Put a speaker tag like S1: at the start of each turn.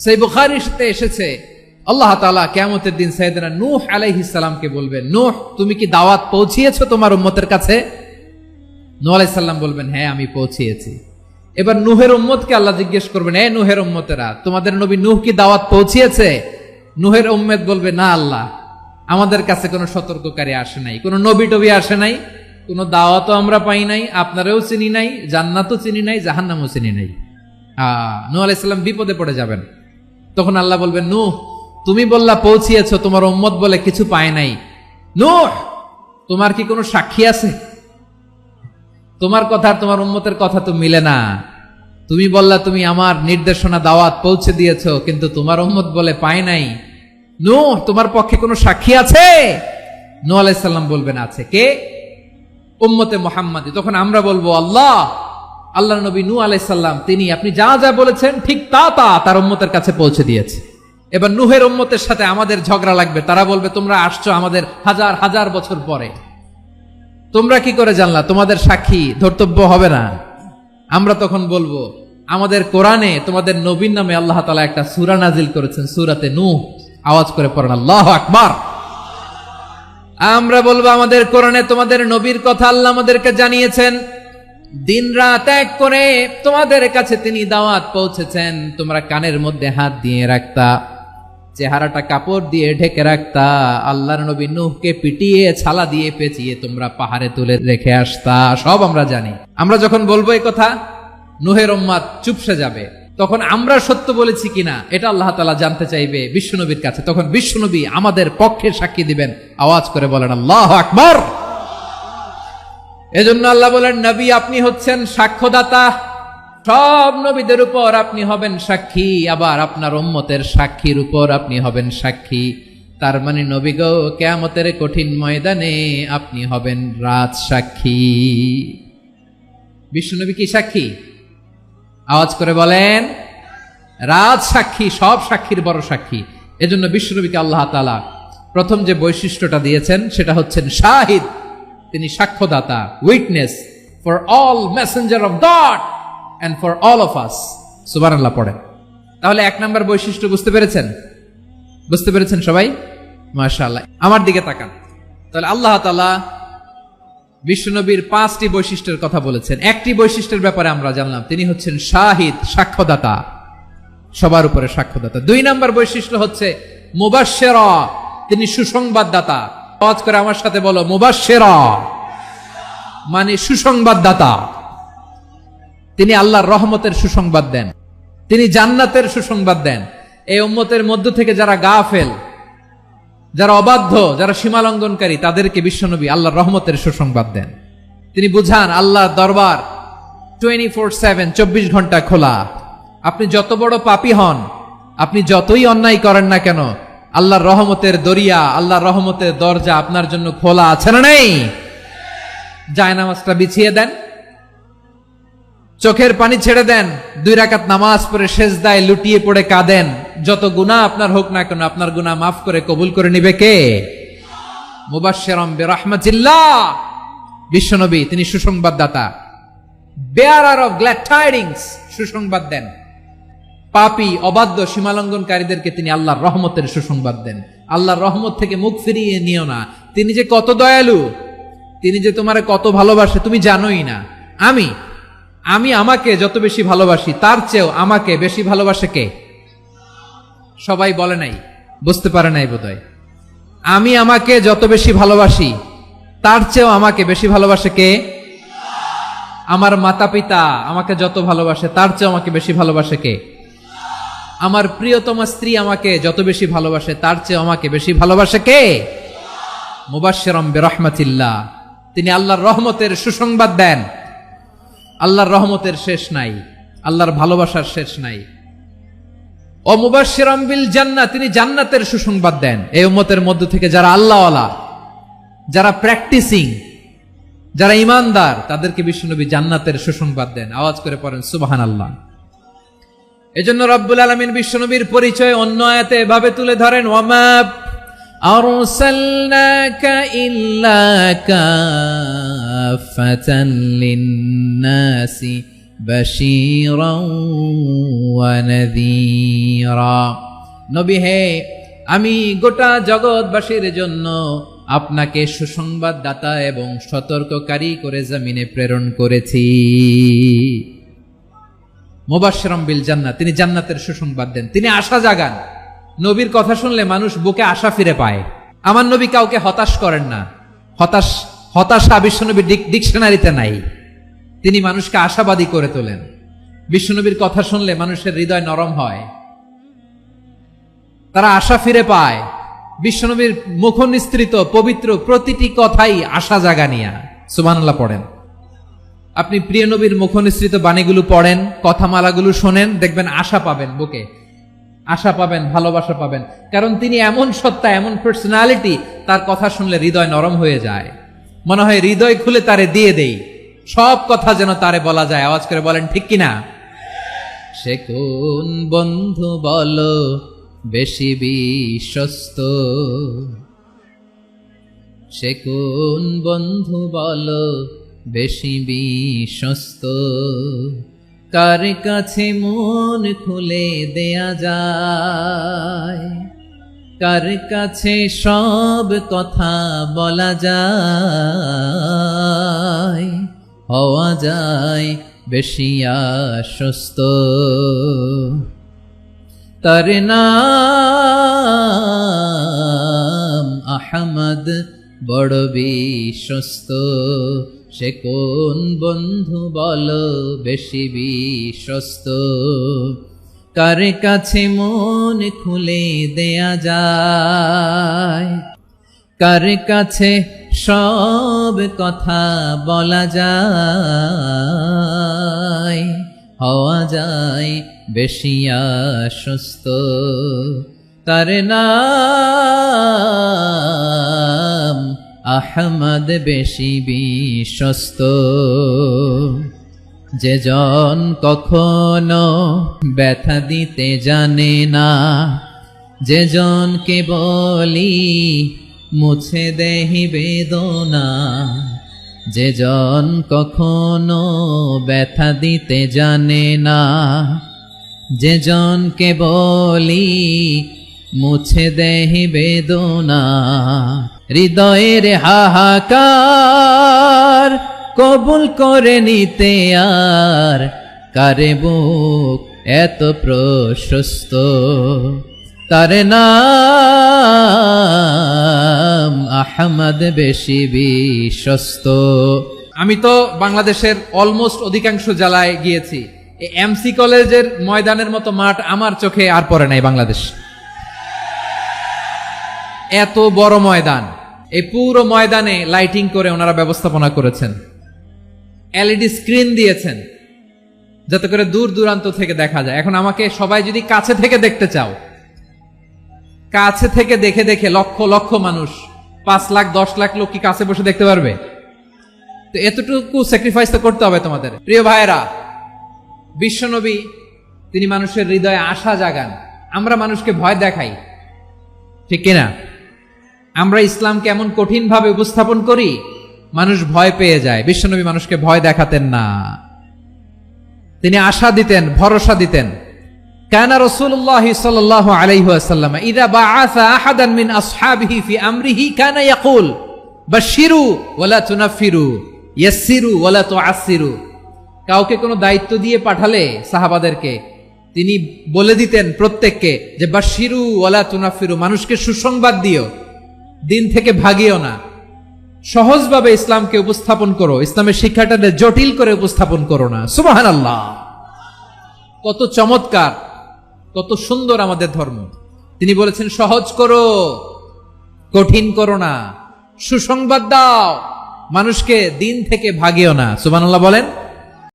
S1: সেই বুখারীতে এসেছে আল্লাহ তাআলা কিয়ামতের দিন সাইয়েদনা নূহ আলাইহিস সালামকে বলবেন, নূহ তুমি কি দাওয়াত পৌঁছিয়েছো তোমার উম্মতের কাছে? নূহ আলাইহিস সালাম বলবেন, হ্যাঁ আমি পৌঁছিয়েছি। এবার নূহের উম্মতকে আল্লাহ জিজ্ঞেস করবেন, এ নূহের উম্মতেরা, তোমাদের নবী নূহ কি দাওয়াত পৌঁছিয়েছে? নূহের উম্মত বলবে, না আল্লাহ, আমাদের কাছে কোনো সতর্ককারী আসে নাই, কোনো নবী টবি আসে নাই, কোনো দাওয়াতও আমরা পাই নাই, আপনারাও চিনি নাই, জান্নাতও চিনি নাই, জাহান্নামও চিনি নাই। নূহ আলাইহিস সালাম বিপদে পড়ে যাবেন। তখন আল্লাহ বলবেন, নূহ তুমি বললা পৌঁছিয়েছো, তোমার উম্মত বলে কিছু পায় নাই। নূহ তোমার কি কোনো সাক্ষী আছে? তোমার কথা আর তোমার উম্মতের কথা তো মিলে না। তুমি বললা তুমি আমার নির্দেশনা দাওয়াত পৌঁছে দিয়েছো, কিন্তু তোমার উম্মত বলে পায় নাই। নূহ তোমার পক্ষে কোনো সাক্ষী আছে? নূহ আলাইহিস সালাম বলবেন আছে। কে? উম্মতে মুহাম্মাদী। তখন আমরা বলবো, আল্লাহ নবী নূহ আলাইহিস সালাম তিনি আপনি যা যা বলেছেন ঠিক তা তার উম্মতের কাছে পৌঁছে দিয়েছে। এবার নূহের উম্মতের সাথে আমাদের ঝগড়া লাগবে। তারা বলবে, তোমরা আসছো আমাদের হাজার হাজার বছর পরে, তোমরা কি করে জানলা? তোমাদের সাক্ষী ধর্তব্য হবে না। আমরা তখন বলবো, আমাদের কোরআনে তোমাদের নবীর নামে আল্লাহ তাআলা একটা সূরা নাজিল করেছেন, সূরাতে নূহ। আওয়াজ করে পড়েন আল্লাহু আকবার। আমরা বলবো, আমাদের কোরআনে তোমাদের নবীর কথা আল্লাহ আমাদেরকে জানিয়েছেন, দিন রাত এক করে তোমাদের কাছে তিনি দাওয়াত পৌঁছেছেন। তোমরা কানের মধ্যে হাত দিয়ে রাখতা, চেহারাটা কাপড় দিয়ে ঢেকে রাখতা, আল্লাহর নবী নূহকে পিটিয়ে ছালা দিয়ে পেঁচিয়ে তোমরা পাহাড়ে তুলে রেখে আসতা, সব আমরা জানি। আমরা যখন বলবো এই কথা, নূহের উম্মত চুপসে যাবে। তখন আমরা সত্য বলেছি কিনা এটা আল্লাহ তাআলা জানতে চাইবে বিশ্বনবীর কাছে। তখন বিশ্বনবী আমাদের পক্ষে সাক্ষী দিবেন। আওয়াজ করে বলেন আল্লাহু আকবার। এজন্য আল্লাহ বলেন, নবী আপনি হচ্ছেন সাক্ষ্যদাতা, সব নবীদের উপর আপনি হবেন সাক্ষী, আবার আপনার উম্মতের সাক্ষীর উপর আপনি হবেন সাক্ষী। তার মানে নবী গো, কিয়ামতের কঠিন ময়দানে আপনি হবেন রাজ সাক্ষী। বিশ্বনবী কি সাক্ষী? আওয়াজ করে বলেন, রাজ সাক্ষী, সব সাক্ষীর বড় সাক্ষী। এজন্য বিশ্বনবীকে আল্লাহ তাআলা প্রথম যে বৈশিষ্ট্যটা দিয়েছেন সেটা হচ্ছেন শাহিদ। তিনি সাক্ষ্যদাতা, witness for all messenger of God and for all of us. সুবহানাল্লাহ পড়েন। তাহলে এক নাম্বার বৈশিষ্ট্য বুঝতে পেরেছেন? বুঝতে পেরেছেন সবাই? মাশাআল্লাহ। আমার দিকে তাকান। তাহলে আল্লাহ তাআলা বিশ্বনবীর 5টি বৈশিষ্ট্যের কথা বলেছেন। একটি বৈশিষ্ট্যের ব্যাপারে আমরা জানলাম, তিনি হচ্ছেন শাহিদ, সাক্ষ্যদাতা, সবার উপরে সাক্ষ্যদাতা। 2 নাম্বার বৈশিষ্ট্য হচ্ছে মুবাশশিরা, তিনি সুসংবাদদাতা। আওয়াজ করে আমার সাথে বলো, মুবাশশিরা মানে সুসংবাদদাতা। তিনি আল্লাহর রহমতের সুসংবাদ দেন, তিনি জান্নাতের সুসংবাদ দেন। এই উম্মতের মধ্য থেকে যারা গাফেল, যারা অবাধ্য, যারা সীমালঙ্ঘনকারী, তাদেরকে বিশ্বনবী আল্লাহর রহমতের সুসংবাদ দেন। তিনি বুঝান আল্লাহর দরবার 24/7, 24 ঘন্টা খোলা। আপনি যত বড় পাপী হন, আপনি যতই অন্যায় করেন না কেন, আল্লাহর রহমতের দরিয়া, আল্লাহর রহমতের দরজা আপনার জন্য খোলা আছে না নেই? জায়নামাজটা বিছিয়ে দেন, চোখের পানি ছেড়ে দেন, 2 রাকাত নামাজ পড়ে সেজদায় লুটিয়ে পড়ে কাঁদেন। যত গুনাহ আপনার হোক না কেন, আপনার গুনাহ মাফ করে কবুল করে নিবে কে? মুবাশশিরাম বিরহমাতিল্লাহ। বিশ্বনবী তিনি সুসংবাদদাতা, বেয়ারার অফ গ্ল্যাড টাইডিংস, সুসংবাদ দেন। পাপী, অবাধ্য, সীমালঙ্ঘনকারীদেরকে তিনি আল্লাহর রহমতের সুসংবাদ দেন। আল্লাহর রহমত থেকে মুখ ফিরিয়ে নিও না। তিনি যে কত দয়ালু, তিনি যে তোমারে কত ভালোবাসে তুমি জানোই না। আমি আমাকে যত বেশি ভালোবাসি, তার চেয়েও আমাকে বেশি ভালোবাসে কে? সবাই বলে নাই, বুঝতে পারে নাই বোধহয়। আমি আমাকে যত বেশি ভালোবাসি, তার চেয়েও আমাকে বেশি ভালোবাসে কে? আমার মাতা পিতা আমাকে যত ভালোবাসে, তার চেয়েও আমাকে বেশি ভালোবাসে কে? আমার প্রিয়তম স্ত্রী আমাকে যত বেশি ভালোবাসে, তার চেয়েও আমাকে বেশি ভালোবাসে কে? মুবাশশিরাম বিরহমাতিল্লাহ, তিনি আল্লাহর রহমতের সুসংবাদ দেন। আল্লাহর রহমতের শেষ নাই, আল্লাহর ভালোবাসার শেষ নাই। ও মুবাশশিরাম বিল জান্নাহ, তিনি জান্নাতের সুসংবাদ দেন। এই উম্মতের মধ্য থেকে যারা আল্লাহওয়ালা, যারা প্র্যাকটিসিং, যারা ঈমানদার, তাদেরকে বিশ্বনবী জান্নাতের সুসংবাদ দেন। আওয়াজ করে পড়েন সুবহানাল্লাহ। এজন্য রব্বুল আলামিন বিশ্বনবীর পরিচয় অন্য আয়াতে এভাবে তুলে ধরেন, ওয়ামা আরসালনাকা ইল্লা কাফাতান লিন্নাসি বাশীরা ওয়া নাযীরা। নবী হে, আমি গোটা জগৎবাসীর জন্য আপনাকে সুসংবাদদাতা এবং সতর্ককারী করে জমিনে প্রেরণ করেছি। মুবাশশিরাম বিল জান্নাহ, তিনি জান্নাতের সুসংবাদ দেন, তিনি আশা জাগান। নবীর কথা শুনলে মানুষ বুকে আশা ফিরে পায়। আমার নবী কাউকে হতাশ করেন না। হতাশা বিশ্বনবীর ডিকশনারিতে নাই। তিনি মানুষকে আশাবাদী করে তোলেন। বিশ্বনবীর কথা শুনলে মানুষের হৃদয় নরম হয়, তারা আশা ফিরে পায়। বিশ্বনবীর মুখ নিঃসৃত পবিত্র প্রতিটি কথাই আশা জাগানিয়া। সুবহানাল্লাহ পড়েন। আপনি প্রিয় নবীর মুখ নিঃসৃত বাণীগুলো পড়েন, কথামালাগুলো শোনেন, দেখবেন আশা পাবেন, বুকে আশা পাবেন, ভালোবাসা পাবেন। কারণ তিনি এমন সত্তা, এমন পার্সোনালিটি, তার কথা শুনলে হৃদয় নরম হয়ে যায়। মনে হয় হৃদয় খুলে তারে দিয়ে দেই, সব কথা যেন তারে বলা যায়। আওয়াজ করে বলেন ঠিক কিনা? সে কোন বন্ধু বলো বেশি বিশ্বস্ত, সে কোন বন্ধু বলো বেশি বিশ্বস্ত, কার কাছে মন খুলে দেয়া যায়, কার কাছে সব কথা বলা যায়, হওয়া যায় বেশি আশ্বস্ত। তার নাম আহমদ, বড় বিশ্বস্ত। সে কোন বন্ধু বলো বেশি বিশ্বস্ত, কার কাছে মন খুলে দেয়া যায়, কার কাছে সব কথা বলা যায়, হওয়া যায় বেশি আশ্বস্ত। তার নাম আহমদ, বেশি বিশ্বস্ত। যে জন কখনো ব্যথা দিতে জানে না, যে জনকে বলি মুছে দেহি বেদনা, যে জন কখনো ব্যথা দিতে জানে না, যে জনকে বলি মুছে দেহি বেদনা, হৃদয়ের হাহাকার কবুল করে নিতে আর কারে বুক এত প্রশস্ত। তার নাম আহমদ, বেশি বিশ্বস্ত। আমি তো বাংলাদেশের অলমোস্ট অধিকাংশ জেলায় গিয়েছি। এমসি কলেজের ময়দানের মতো মাঠ আমার চোখে আর পড়ে নাই বাংলাদেশ। এত বড় ময়দান, এই পুরো ময়দানে লাইটিং করে ওনারা ব্যবস্থাপনা করেছেন, এলইডি স্ক্রিন দিয়েছেন যাতে করে দূর দূরান্ত থেকে দেখা যায়। এখন আমাকে সবাই যদি কাছে থেকে দেখতে চাও, কাছে থেকে দেখে দেখে লক্ষ লক্ষ মানুষ, 5 লাখ 10 লাখ লোক কি কাছে বসে দেখতে পারবে? তো এতটুকু স্যাক্রিফাইস তো করতে হবে তোমাদের। প্রিয় ভাইয়েরা, বিশ্বনবী তিনি মানুষের হৃদয়ে আশা জাগান। আমরা মানুষকে ভয় দেখাই, ঠিক কিনা? আমরা ইসলামকে এমন কঠিন ভাবে উপস্থাপন করি, মানুষ ভয় পেয়ে যায়। বিশ্বনবী মানুষকে ভয় দেখাতেন না, তিনি আশা দিতেন, ভরসা দিতেন। কানা রাসূলুল্লাহ সাল্লাল্লাহু আলাইহি ওয়াসাল্লাম ইযা বাআসা আহাদান মিন আসহাবিহি ফি আমরিহি কানা ইয়াকুল বাশশিরু ওয়ালা তুনাফিরু, ইয়াসসিরু ওয়ালা তুআসসিরু। কাউকে কোনো দায়িত্ব দিয়ে পাঠালে সাহাবাদেরকে তিনি বলে দিতেন প্রত্যেককে যে বাশশিরু ওয়ালা তুনাফিরু, মানুষকে সুসংবাদ দিও, দিন থেকে ভাগিও না, সহজভাবে ইসলামকে উপস্থাপন করো, ইসলামের শিক্ষাটাকে জটিল করে উপস্থাপন করো না। সুবহানাল্লাহ, কত চমৎকার, কত সুন্দর আমাদের ধর্ম। তিনি বলেছেন সহজ করো, কঠিন করো না, সুসংবাদ দাও, মানুষকে দিন থেকে ভাগিও না। সুবহানাল্লাহ বলেন।